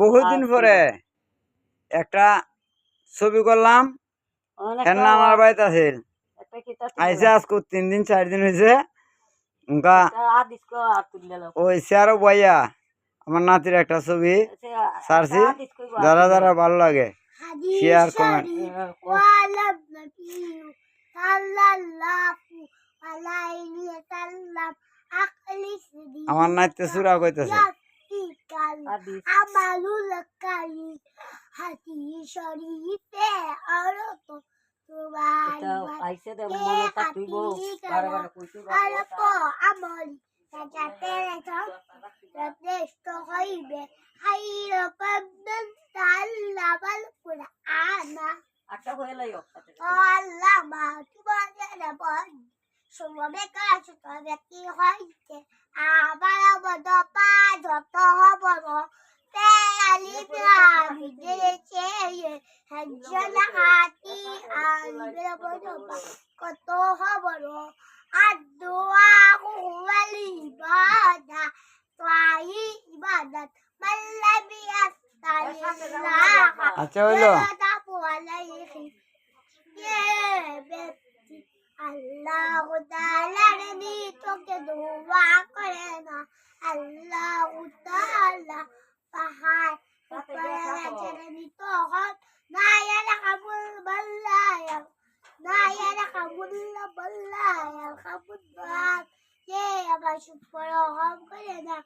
বহুদিন পরে একটা ছবি করলাম। আমার বাড়িতে আছে আইসে আজকে 3 দিন 4 দিন হয়েছে। ওই চেয়ারও বইয়া আমার নাতির একটা ছবি ছাড়ছি। যারা যারা ভালো লাগে শেয়ার কমেন্ট। আমার নাচতে সুরা কইতেছে কত খবর আর দোয়া হুয়াল ইবাদত তাই ইবাদত মাল্লাবি আস্তালিল্লাহ। আচ্ছা হইলো আল্লাহ তাআলার নি তোকে দোয়া করে না। আল্লাহ তাআলা পাহাড় করে জেনে তো হন না ইয়ালা কাবুল বাল্লায়া না ইয়ালা কাবুল বাল্লায়া কাবুল বাত কে আবার শুকর হম করে না।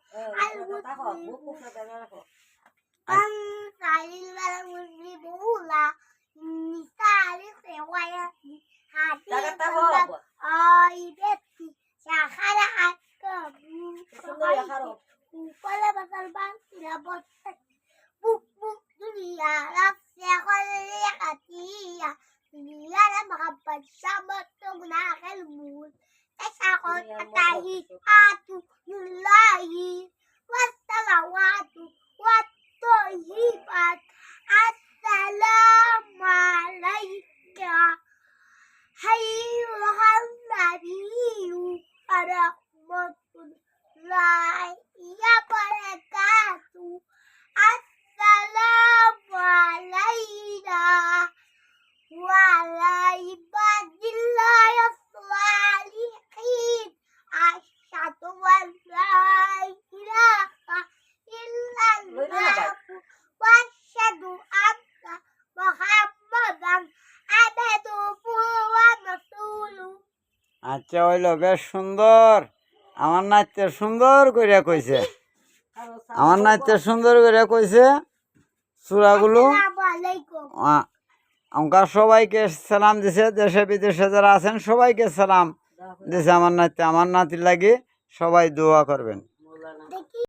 আল সাইল ওয়ালা মুসলিমুলা নিসারি সেওয়া hati ay beti sahara akam kepala basal bang tidak bosan buk dunia rafia kali katia dunia lah makapan sama tuh nakal mul esakot atahi atu nulahi wassalawatu wattohibat assalamu alaika hai wahai nabi warahmatullahi wabarakatuh. Assalamu alaina wa ala ibadillahi sholihin. Asyhadu an la ilaha illallah wa asyhadu anna muhammadan abduhu wa rasuluhu. আচ্ছা হইলো বেশ সুন্দর। আমার নাচতে সুন্দর করে কইছে, আমার নাচতে সুন্দর করে কইছে সূরাগুলো। আমার সবাইকে সালাম দিছে, দেশে বিদেশে যারা আছেন সবাইকে সালাম দিছে আমার নাচতে। আমার নাতির লাগি সবাই দোয়া করবেন।